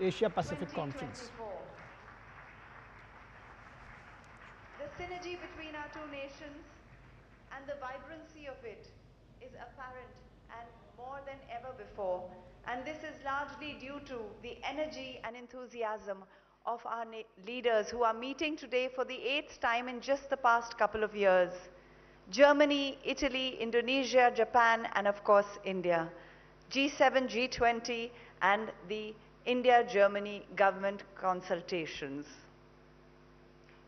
Asia Pacific Conference. The synergy between our two nations and the vibrancy of it is apparent and more than ever before. And this is largely due to the energy and enthusiasm of our leaders who are meeting today for the 8th time in just the past couple of years. Germany, Italy, Indonesia, Japan, and of course India. G7, G20, and the India-Germany government consultations.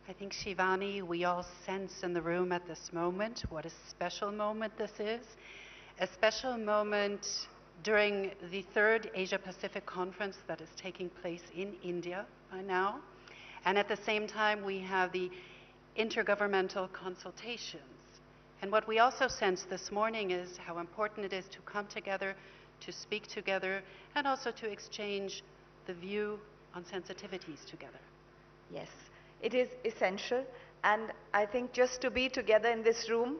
I think, Shivani, we all sense in the room at this moment what a special moment this is. A special moment during the 3rd Asia-Pacific Conference that is taking place in India by now. And at the same time, we have the intergovernmental consultations. And what we also sense this morning is how important it is to come together, to speak together, and also to exchange the view on sensitivities together. Yes, it is essential. And I think just to be together in this room,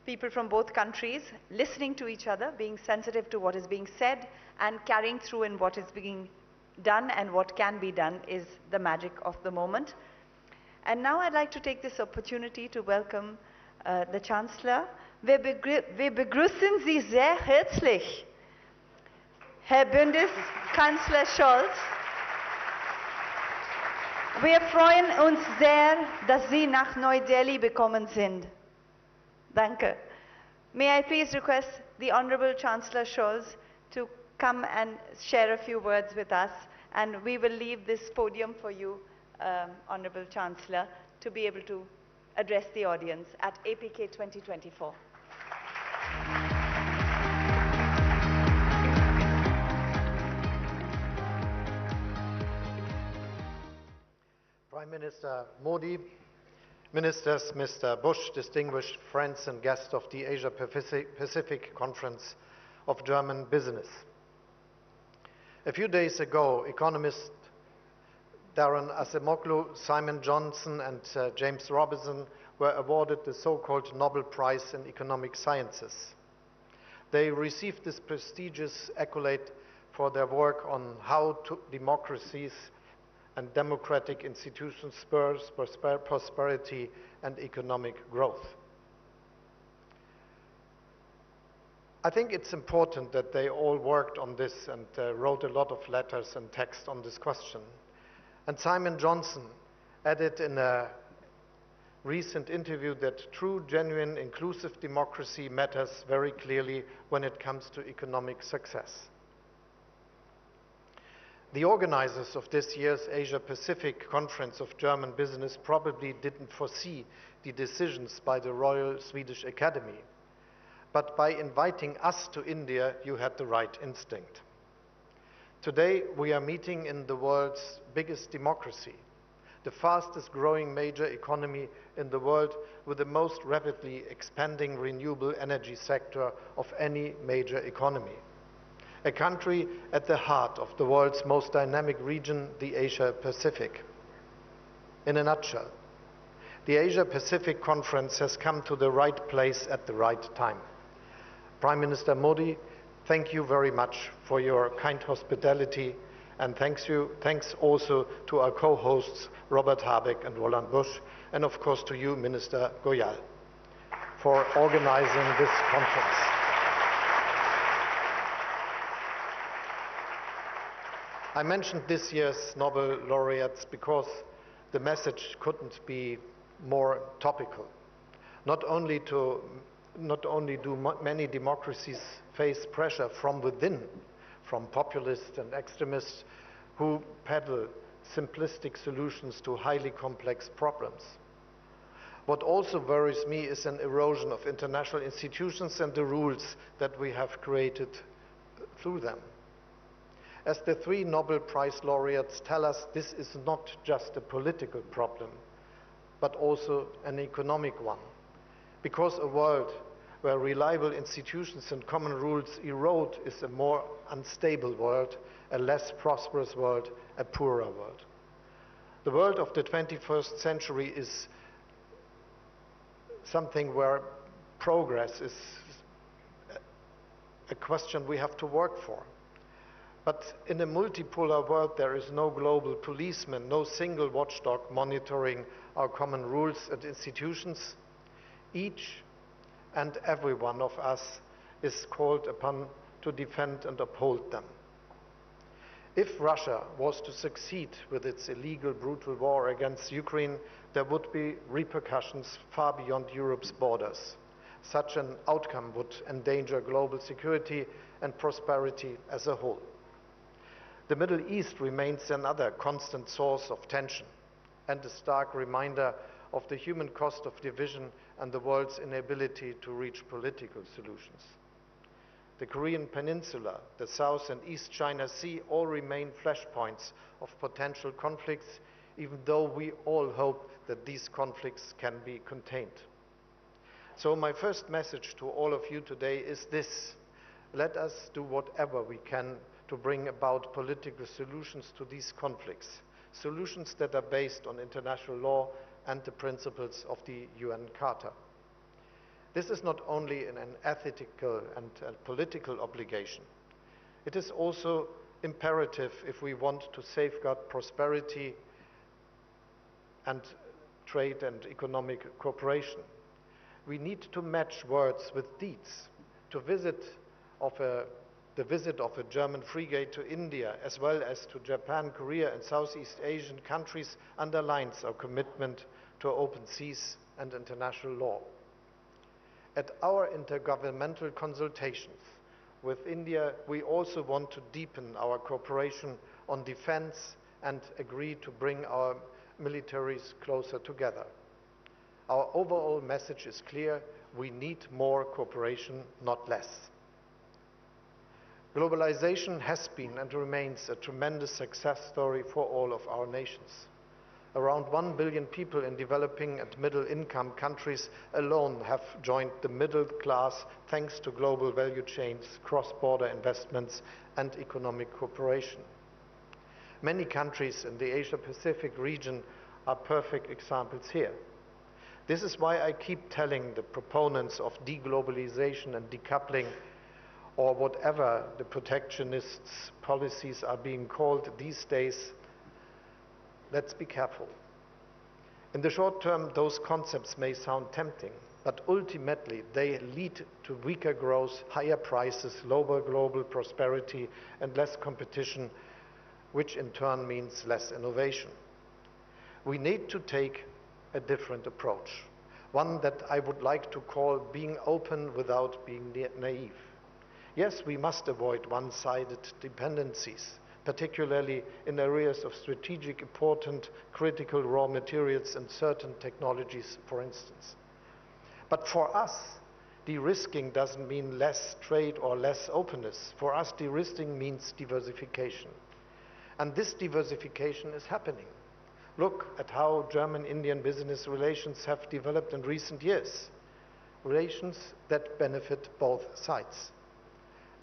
people from both countries, listening to each other, being sensitive to what is being said, and carrying through in what is being done and what can be done is the magic of the moment. And now I'd like to take this opportunity to welcome the Chancellor. Wir begrüßen Sie sehr herzlich, Herr Bundeskanzler Scholz. Wir freuen uns sehr, dass Sie nach Neu-Delhi gekommen sind. Danke. May I please request the Honorable Chancellor Scholz to come and share a few words with us, and we will leave this podium for you, Honorable Chancellor, to be able to address the audience at APK 2024. Prime Minister Modi, Ministers, Mr. Bush, distinguished friends and guests of the Asia-Pacific Conference of German Business. A few days ago, economists Darren Acemoglu, Simon Johnson, and James Robinson were awarded the so-called Nobel Prize in Economic Sciences. They received this prestigious accolade for their work on how democracies and democratic institutions spurs prosperity and economic growth. I think it's important that they all worked on this and wrote a lot of letters and text on this question. And Simon Johnson added in a recent interview that true, genuine, inclusive democracy matters very clearly when it comes to economic success. The organizers of this year's Asia-Pacific Conference of German Business probably didn't foresee the decisions by the Royal Swedish Academy. But by inviting us to India, you had the right instinct. Today, we are meeting in the world's biggest democracy, the fastest growing major economy in the world with the most rapidly expanding renewable energy sector of any major economy. A country at the heart of the world's most dynamic region, the Asia-Pacific. In a nutshell, the Asia-Pacific Conference has come to the right place at the right time. Prime Minister Modi, thank you very much for your kind hospitality, and thanks also to our co-hosts Robert Habeck and Roland Busch, and of course to you, Minister Goyal, for organizing this conference. I mentioned this year's Nobel laureates because the message couldn't be more topical. Not only do many democracies face pressure from within, from populists and extremists who peddle simplistic solutions to highly complex problems. What also worries me is an erosion of international institutions and the rules that we have created through them. As the three Nobel Prize laureates tell us, this is not just a political problem, but also an economic one. Because a world where reliable institutions and common rules erode is a more unstable world, a less prosperous world, a poorer world. The world of the 21st century is something where progress is a question we have to work for. But in a multipolar world, there is no global policeman, no single watchdog monitoring our common rules and institutions. Each and every one of us is called upon to defend and uphold them. If Russia was to succeed with its illegal, brutal war against Ukraine, there would be repercussions far beyond Europe's borders. Such an outcome would endanger global security and prosperity as a whole. The Middle East remains another constant source of tension and a stark reminder of the human cost of division and the world's inability to reach political solutions. The Korean Peninsula, the South and East China Sea all remain flashpoints of potential conflicts, even though we all hope that these conflicts can be contained. So my first message to all of you today is this: let us do whatever we can to bring about political solutions to these conflicts, solutions that are based on international law and the principles of the UN Charter. This is not only an ethical and political obligation. It is also imperative if we want to safeguard prosperity and trade and economic cooperation. We need to match words with deeds. The visit of a German frigate to India, as well as to Japan, Korea, and Southeast Asian countries, underlines our commitment to open seas and international law. At our intergovernmental consultations with India, we also want to deepen our cooperation on defense and agree to bring our militaries closer together. Our overall message is clear: we need more cooperation, not less. Globalization has been and remains a tremendous success story for all of our nations. Around 1 billion people in developing and middle-income countries alone have joined the middle class thanks to global value chains, cross-border investments, and economic cooperation. Many countries in the Asia-Pacific region are perfect examples here. This is why I keep telling the proponents of deglobalization and decoupling, or whatever the protectionists' policies are being called these days, let's be careful. In the short term, those concepts may sound tempting, but ultimately they lead to weaker growth, higher prices, lower global prosperity, and less competition, which in turn means less innovation. We need to take a different approach, one that I would like to call being open without being naive. Yes, we must avoid one-sided dependencies, particularly in areas of strategic important critical raw materials and certain technologies, for instance. But for us, de-risking doesn't mean less trade or less openness. For us, de-risking means diversification. And this diversification is happening. Look at how German-Indian business relations have developed in recent years. Relations that benefit both sides.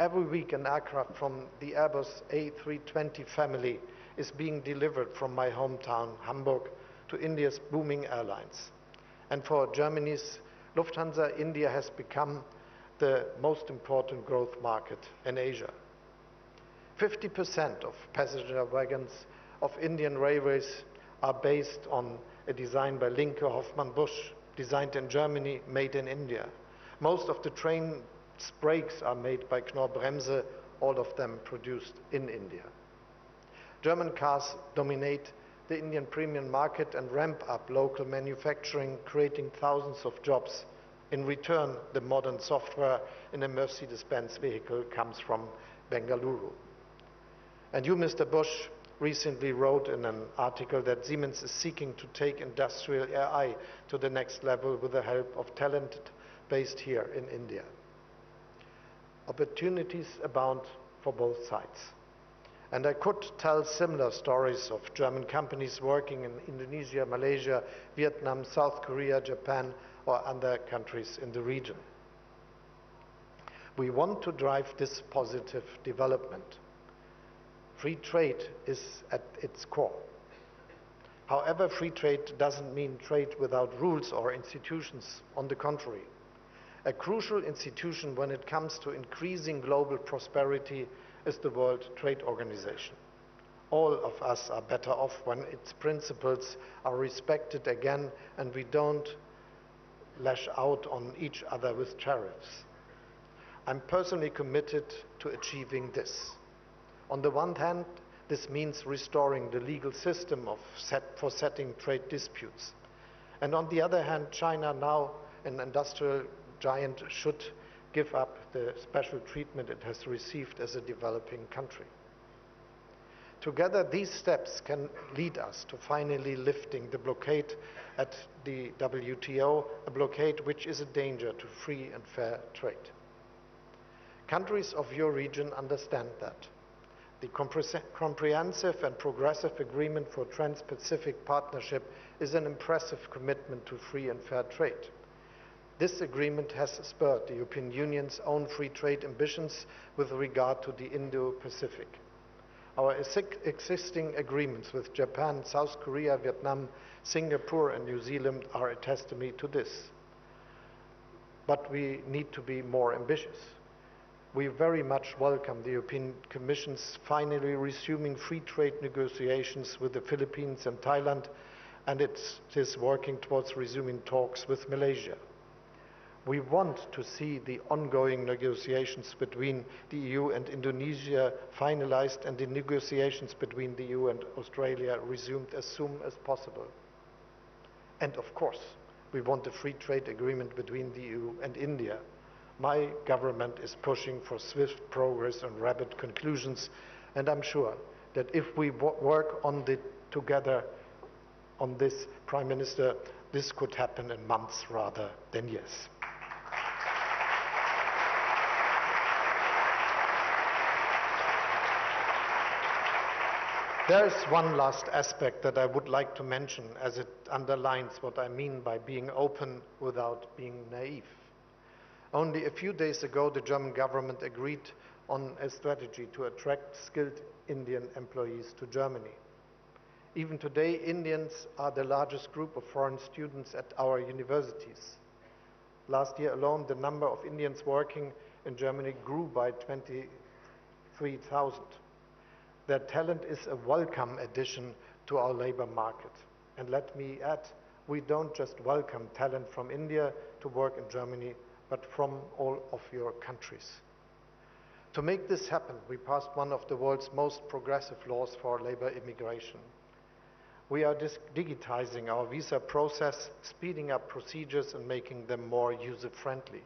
Every week an aircraft from the Airbus A320 family is being delivered from my hometown, Hamburg, to India's booming airlines. And for Germany's Lufthansa, India has become the most important growth market in Asia. 50% of passenger wagons of Indian railways are based on a design by Linke Hofmann Busch, designed in Germany, made in India. Most of the train brakes are made by Knorr-Bremse, all of them produced in India. German cars dominate the Indian premium market and ramp up local manufacturing, creating thousands of jobs. In return, the modern software in a Mercedes-Benz vehicle comes from Bengaluru. And you, Mr. Bush, recently wrote in an article that Siemens is seeking to take industrial AI to the next level with the help of talent based here in India. Opportunities abound for both sides. And I could tell similar stories of German companies working in Indonesia, Malaysia, Vietnam, South Korea, Japan, or other countries in the region. We want to drive this positive development. Free trade is at its core. However, free trade doesn't mean trade without rules or institutions. On the contrary, a crucial institution when it comes to increasing global prosperity is the World Trade Organization. All of us are better off when its principles are respected again and we don't lash out on each other with tariffs. I'm personally committed to achieving this. On the one hand, this means restoring the legal system for setting trade disputes. And on the other hand, China, now an industrial giant, should give up the special treatment it has received as a developing country. Together, these steps can lead us to finally lifting the blockade at the WTO, a blockade which is a danger to free and fair trade. Countries of your region understand that. The comprehensive and progressive agreement for Trans-Pacific Partnership is an impressive commitment to free and fair trade. This agreement has spurred the European Union's own free trade ambitions with regard to the Indo-Pacific. Our existing agreements with Japan, South Korea, Vietnam, Singapore and New Zealand are a testimony to this. But we need to be more ambitious. We very much welcome the European Commission's finally resuming free trade negotiations with the Philippines and Thailand, and it is working towards resuming talks with Malaysia. We want to see the ongoing negotiations between the EU and Indonesia finalized and the negotiations between the EU and Australia resumed as soon as possible. And of course, we want a free trade agreement between the EU and India. My government is pushing for swift progress and rapid conclusions, and I'm sure that if we work together on this, Prime Minister, this could happen in months rather than years. There is one last aspect that I would like to mention, as it underlines what I mean by being open without being naive. Only a few days ago, the German government agreed on a strategy to attract skilled Indian employees to Germany. Even today, Indians are the largest group of foreign students at our universities. Last year alone, the number of Indians working in Germany grew by 23,000. Their talent is a welcome addition to our labor market. And let me add, we don't just welcome talent from India to work in Germany, but from all of your countries. To make this happen, we passed one of the world's most progressive laws for labor immigration. We are digitizing our visa process, speeding up procedures and making them more user-friendly.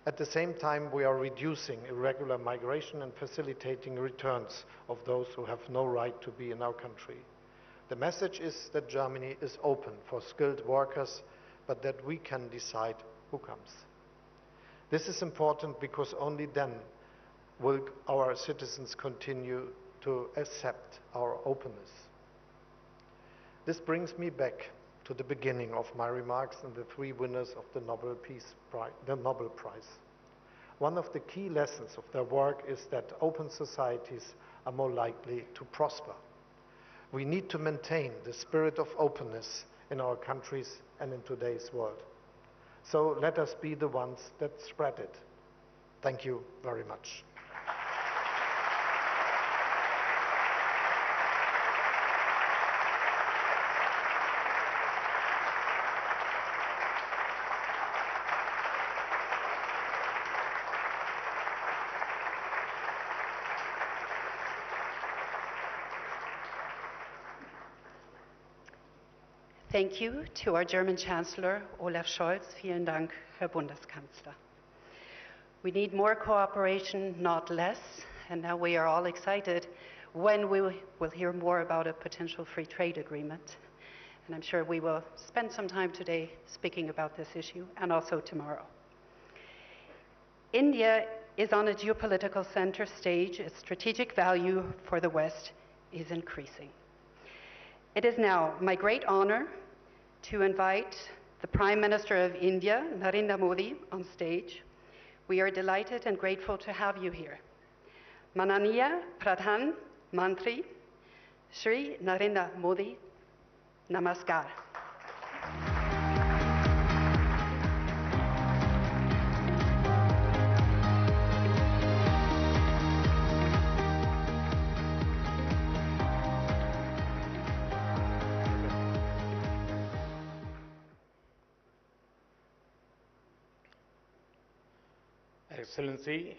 At the same time, we are reducing irregular migration and facilitating returns of those who have no right to be in our country. The message is that Germany is open for skilled workers, but that we can decide who comes. This is important because only then will our citizens continue to accept our openness. This brings me back to the beginning of my remarks and the three winners of the Nobel Prize. One of the key lessons of their work is that open societies are more likely to prosper. We need to maintain the spirit of openness in our countries and in today's world. So let us be the ones that spread it. Thank you very much. Thank you to our German Chancellor, Olaf Scholz. Vielen Dank, Herr Bundeskanzler. We need more cooperation, not less, and now we are all excited when we will hear more about a potential free trade agreement. And I'm sure we will spend some time today speaking about this issue, and also tomorrow. India is on a geopolitical center stage. Its strategic value for the West is increasing. It is now my great honor to invite the Prime Minister of India, Narendra Modi, on stage. We are delighted and grateful to have you here. Mananiya Pradhan Mantri, Shri Narendra Modi, Namaskar. Excellency,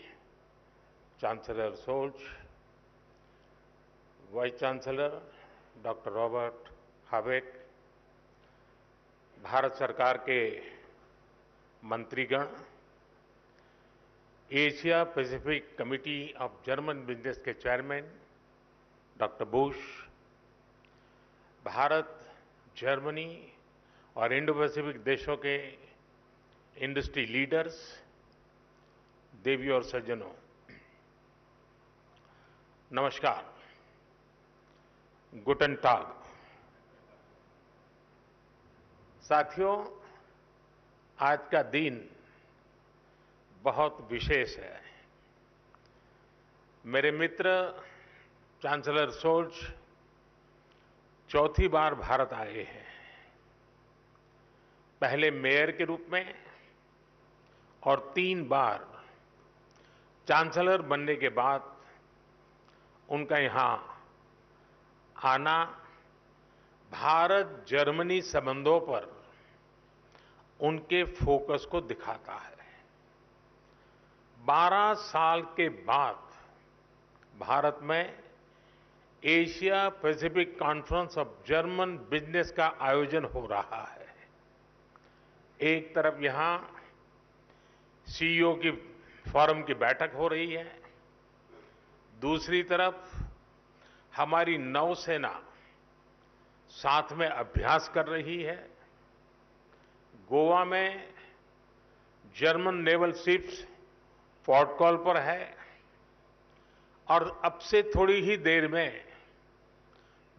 Chancellor Scholz, Vice Chancellor Dr. Robert Habeck, Bharat सरकार के मंत्रीगण, Asia Pacific committee of German business के chairman doctor Bush, Bharat, Germany और Indo Pacific देशों के industry leaders, देवी और सज्जनों, नमस्कार, गुटन टाग। साथियों, आज का दिन बहुत विशेष है। मेरे मित्र चांसलर शोल्ज चौथी बार भारत आए हैं। पहले मेयर के रूप में और 3 बार चांसलर बनने के बाद उनका यहां आना भारत जर्मनी संबंधों पर उनके फोकस को दिखाता है। 12 साल के बाद भारत में Asia Pacific conference of German business का आयोजन हो रहा है। एक तरफ यहां सीईओ की फोरम की बैठक हो रही है, दूसरी तरफ हमारी नौसेना साथ में अभ्यास कर रही है। गोवा में German naval ships port call पर है और अब से थोड़ी ही देर में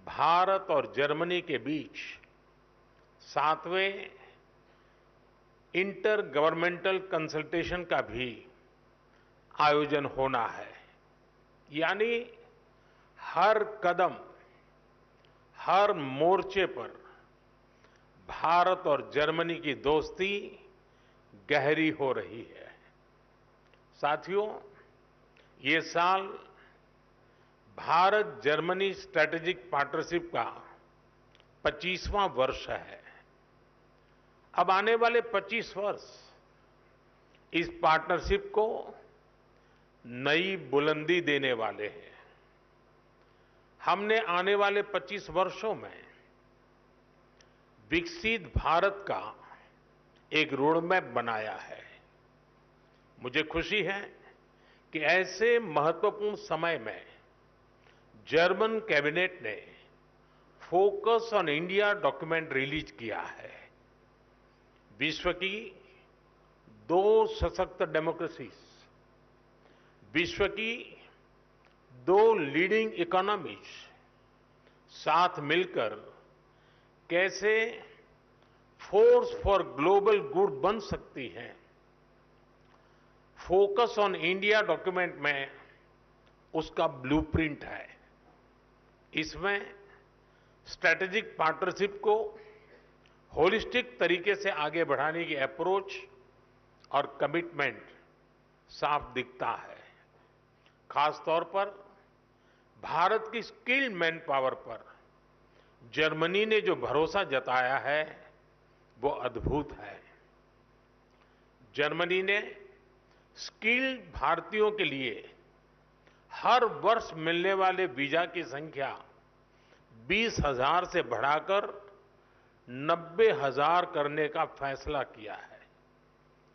भारत और जर्मनी के बीच 7वें इंटर गवर्नमेंटल कंसल्टेशन का भी आयोजन होना है। यानी हर कदम, हर मोर्चे पर भारत और जर्मनी की दोस्ती गहरी हो रही है। साथियों, ये साल भारत जर्मनी स्ट्रैटेजिक पार्टनरशिप का 25वां वर्ष है। अब आने वाले 25 वर्ष इस पार्टनरशिप को नई बुलंदी देने वाले हैं। हमने आने वाले 25 वर्षों में विकसित भारत का एक रोड मैप बनाया है। मुझे खुशी है कि ऐसे महत्वपूर्ण समय में जर्मन कैबिनेट ने focus on India document release किया है। विश्व की 2 सशक्त डेमोक्रेसीज, विश्व की 2 लीडिंग इकोनॉमीज साथ मिलकर कैसे फोर्स फॉर ग्लोबल गुड बन सकती हैं। फोकस ऑन इंडिया डॉक्यूमेंट में उसका ब्लूप्रिंट है। इसमें स्ट्रैटेजिक पार्टनरशिप को होलिस्टिक तरीके से आगे बढ़ाने की अप्रोच और कमिटमेंट साफ दिखता है। खास तौर पर भारत की स्किल्ड मैन पावर पर जर्मनी ने जो भरोसा जताया है वो अद्भुत है। जर्मनी ने स्किल्ड भारतीयों के लिए हर वर्ष मिलने वाले वीजा की संख्या 20,000 से बढ़ाकर 90,000 करने का फैसला किया है।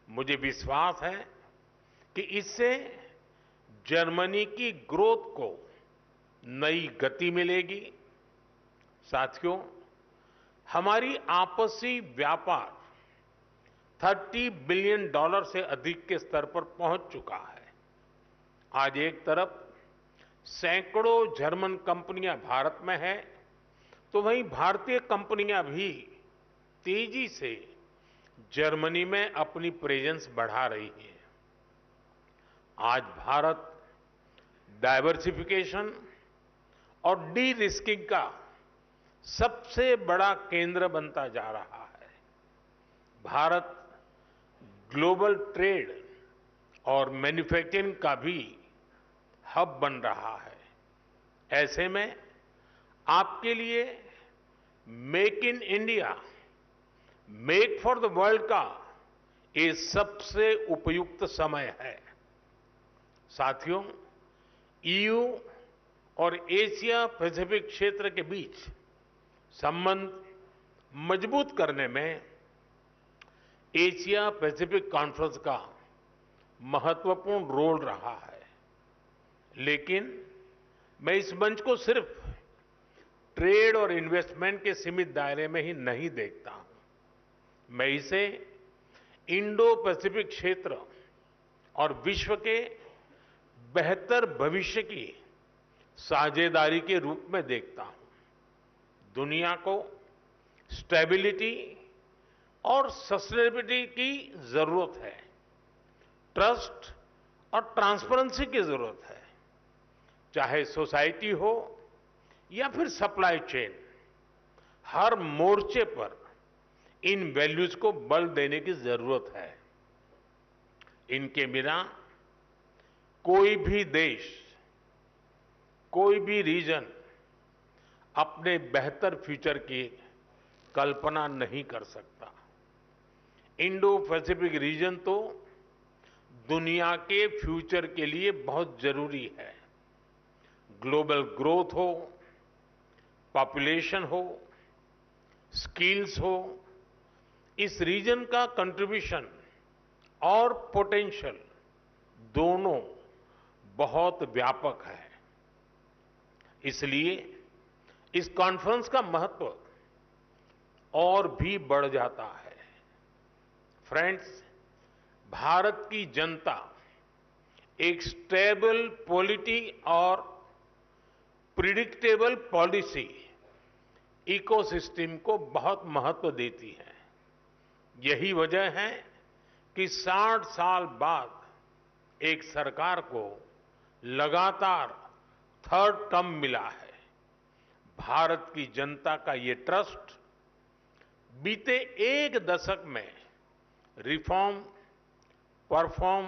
मुझे विश्वास है कि इससे जर्मनी की ग्रोथ को नई गति मिलेगी। साथियों, हमारी आपसी व्यापार $30 बिलियन से अधिक के स्तर पर पहुंच चुका है। आज एक तरफ सैकड़ों जर्मन कंपनियां भारत में हैं, तो वहीं भारतीय कंपनियां भी तेजी से जर्मनी में अपनी प्रेजेंस बढ़ा रही हैं। आज भारत डाइवर्सिफिकेशन और डी रिस्किंग का सबसे बड़ा केंद्र बनता जा रहा है। भारत ग्लोबल ट्रेड और मैन्युफैक्चरिंग का भी हब बन रहा है। ऐसे में आपके लिए make in India, make for the world का ये सबसे उपयुक्त समय है। साथियों, ईयू और एशिया पैसिफिक क्षेत्र के बीच संबंध मजबूत करने में एशिया पैसिफिक कॉन्फ्रेंस का महत्वपूर्ण रोल रहा है। लेकिन मैं इस मंच को सिर्फ ट्रेड और इन्वेस्टमेंट के सीमित दायरे में ही नहीं देखता हूं। मैं इसे इंडो पैसिफिक क्षेत्र और विश्व के बेहतर भविष्य की साझेदारी के रूप में देखता हूं। दुनिया को स्टेबिलिटी और सस्टेनेबिलिटी की जरूरत है, ट्रस्ट और ट्रांसपेरेंसी की जरूरत है। चाहे सोसाइटी हो या फिर सप्लाई चेन, हर मोर्चे पर इन वैल्यूज को बल देने की जरूरत है। इनके बिना कोई भी देश, कोई भी रीजन अपने बेहतर फ्यूचर की कल्पना नहीं कर सकता। इंडो पैसिफिक रीजन तो दुनिया के फ्यूचर के लिए बहुत जरूरी है। ग्लोबल ग्रोथ हो, पॉपुलेशन हो, स्किल्स हो, इस रीजन का कंट्रीब्यूशन और पोटेंशियल दोनों बहुत व्यापक है। इसलिए इस कॉन्फ्रेंस का महत्व और भी बढ़ जाता है। फ्रेंड्स, भारत की जनता एक स्टेबल पॉलिटी और प्रिडिक्टेबल पॉलिसी इकोसिस्टम को बहुत महत्व देती है। यही वजह है कि 60 साल बाद एक सरकार को लगातार थर्ड टर्म मिला है। भारत की जनता का ये ट्रस्ट बीते एक दशक में रिफॉर्म, परफॉर्म,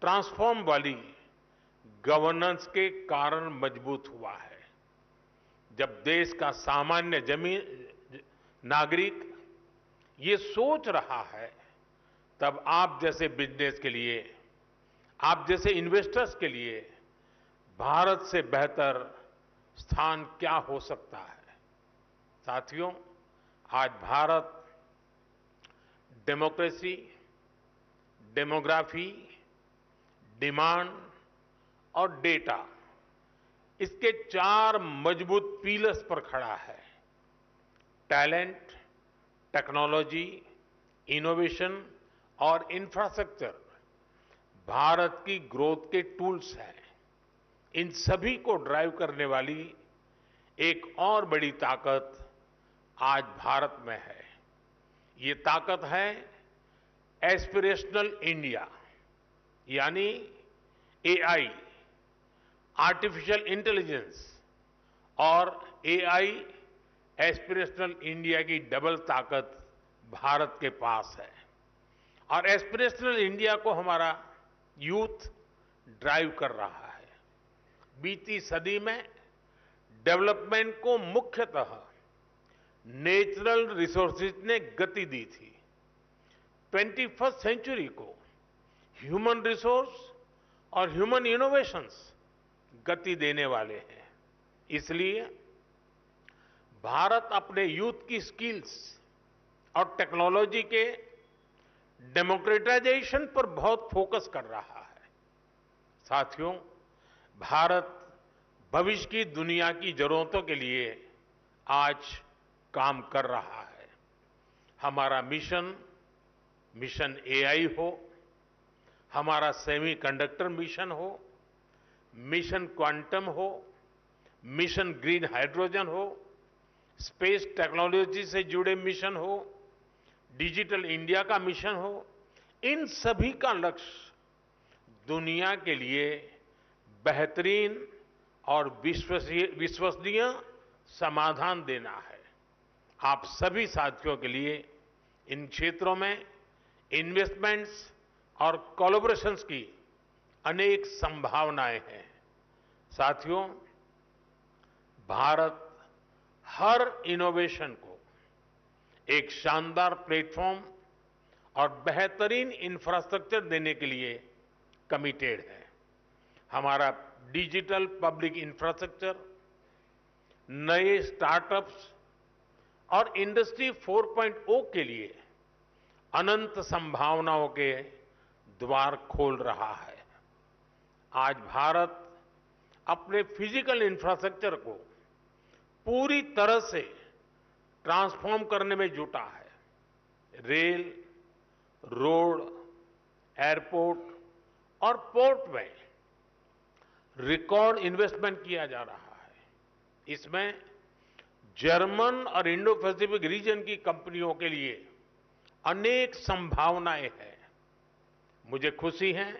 ट्रांसफॉर्म वाली गवर्नेंस के कारण मजबूत हुआ है। जब देश का सामान्य नागरिक ये सोच रहा है, तब आप जैसे बिजनेस के लिए, आप जैसे इन्वेस्टर्स के लिए भारत से बेहतर स्थान क्या हो सकता है। साथियों, आज भारत डेमोक्रेसी, डेमोग्राफी, डिमांड और डेटा, इसके 4 मजबूत पिलर्स पर खड़ा है। टैलेंट, टेक्नोलॉजी, इनोवेशन और इंफ्रास्ट्रक्चर भारत की ग्रोथ के टूल्स हैं। इन सभी को ड्राइव करने वाली एक और बड़ी ताकत आज भारत में है। ये ताकत है एस्पिरेशनल इंडिया, यानी एआई, आर्टिफिशियल इंटेलिजेंस और एआई एस्पिरेशनल इंडिया की डबल ताकत भारत के पास है। और एस्पिरेशनल इंडिया को हमारा यूथ ड्राइव कर रहा है। बीती सदी में डेवलपमेंट को मुख्यतः नेचुरल रिसोर्सेज ने गति दी थी। 21st सेंचुरी को ह्यूमन रिसोर्स और ह्यूमन इनोवेशंस गति देने वाले हैं। इसलिए भारत अपने यूथ की स्किल्स और टेक्नोलॉजी के डेमोक्रेटाइजेशन पर बहुत फोकस कर रहा है। साथियों, भारत भविष्य की दुनिया की जरूरतों के लिए आज काम कर रहा है। हमारा मिशन एआई हो, हमारा सेमीकंडक्टर मिशन हो, मिशन क्वांटम हो, मिशन ग्रीन हाइड्रोजन हो, स्पेस टेक्नोलॉजी से जुड़े मिशन हो, डिजिटल इंडिया का मिशन हो, इन सभी का लक्ष्य दुनिया के लिए बेहतरीन और विश्वसनीय समाधान देना है। आप सभी साथियों के लिए इन क्षेत्रों में इन्वेस्टमेंट्स और कोलैबोरेशंस की अनेक संभावनाएं हैं। साथियों, भारत हर इनोवेशन को एक शानदार प्लेटफॉर्म और बेहतरीन इंफ्रास्ट्रक्चर देने के लिए कमिटेड है। हमारा डिजिटल पब्लिक इंफ्रास्ट्रक्चर, नए स्टार्टअप्स और इंडस्ट्री 4.0 के लिए अनंत संभावनाओं के द्वार खोल रहा है। आज भारत अपने फिजिकल इंफ्रास्ट्रक्चर को पूरी तरह से ट्रांसफॉर्म करने में जुटा है। रेल, रोड, एयरपोर्ट और पोर्ट में रिकॉर्ड इन्वेस्टमेंट किया जा रहा है। इसमें जर्मन और इंडो पैसिफिक रीजन की कंपनियों के लिए अनेक संभावनाएं हैं। मुझे खुशी है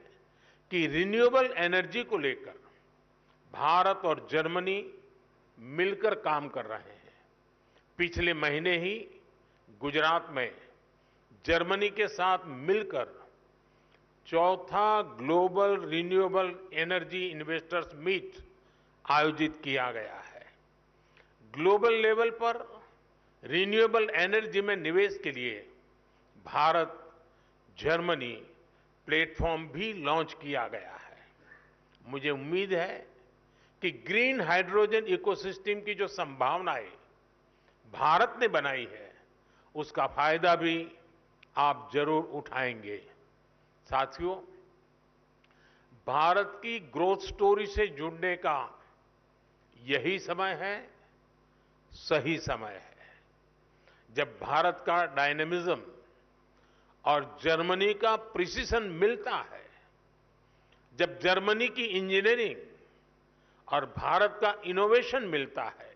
कि रिन्यूएबल एनर्जी को लेकर भारत और जर्मनी मिलकर काम कर रहे हैं। पिछले महीने ही गुजरात में जर्मनी के साथ मिलकर चौथा global renewable energy investors meet आयोजित किया गया है। ग्लोबल लेवल पर रिन्यूएबल एनर्जी में निवेश के लिए भारत जर्मनी प्लेटफॉर्म भी लॉन्च किया गया है। मुझे उम्मीद है कि ग्रीन हाइड्रोजन इकोसिस्टम की जो संभावनाएं भारत ने बनाई है, उसका फायदा भी आप जरूर उठाएंगे। साथियों, भारत की ग्रोथ स्टोरी से जुड़ने का यही समय है, सही समय है, जब भारत का डायनेमिज्म और जर्मनी का प्रिसिशन मिलता है, जब जर्मनी की इंजीनियरिंग और भारत का इनोवेशन मिलता है,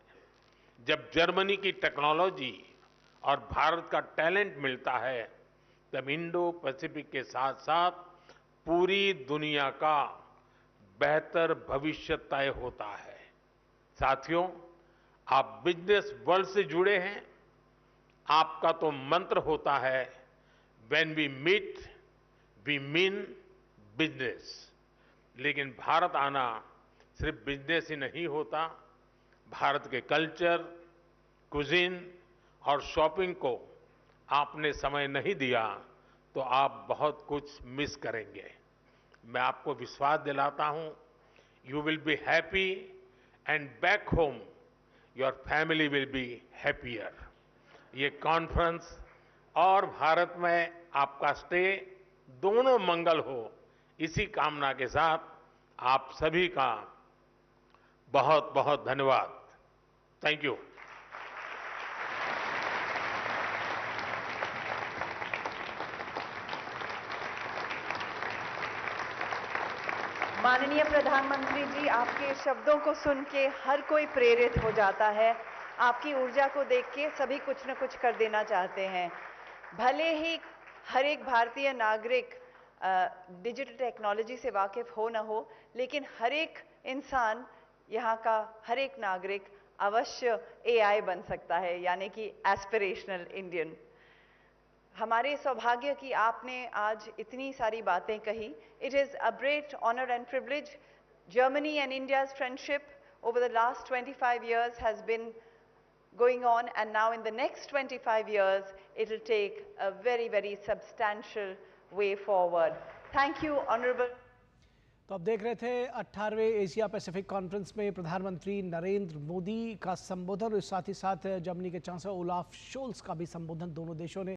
जब जर्मनी की टेक्नोलॉजी और भारत का टैलेंट मिलता है, तब इंडो पैसिफिक के साथ साथ पूरी दुनिया का बेहतर भविष्य तय होता है। साथियों, आप बिजनेस वर्ल्ड से जुड़े हैं। आपका तो मंत्र होता है, when we meet we mean business. लेकिन भारत आना सिर्फ बिजनेस ही नहीं होता। भारत के कल्चर, कुजीन और शॉपिंग को आपने समय नहीं दिया तो आप बहुत कुछ मिस करेंगे। मैं आपको विश्वास दिलाता हूं, you will be happy and back home your family will be happier. ये कॉन्फ्रेंस और भारत में आपका स्टे दोनों मंगल हो, इसी कामना के साथ आप सभी का बहुत बहुत धन्यवाद। Thank you. माननीय प्रधानमंत्री जी, आपके शब्दों को सुन के हर कोई प्रेरित हो जाता है। आपकी ऊर्जा को देख के सभी कुछ न कुछ कर देना चाहते हैं। भले ही हर एक भारतीय नागरिक डिजिटल टेक्नोलॉजी से वाकिफ हो न हो, लेकिन हर एक इंसान, यहाँ का हर एक नागरिक अवश्य एआई बन सकता है, यानी कि एस्पिरेशनल इंडियन। हमारे सौभाग्य कि आपने आज इतनी सारी बातें कही। It is a great honour and privilege. Germany and India's friendship over the last 25 years has been going on, and now in the next 25 years it will take a very, very substantial way forward. Thank you, Honorable. तो आप देख रहे थे 18वें Asia Pacific conference में प्रधानमंत्री नरेंद्र मोदी का संबोधन और साथ ही साथ जर्मनी के चांसलर ओलाफ शोल्स का भी संबोधन दोनों देशों ने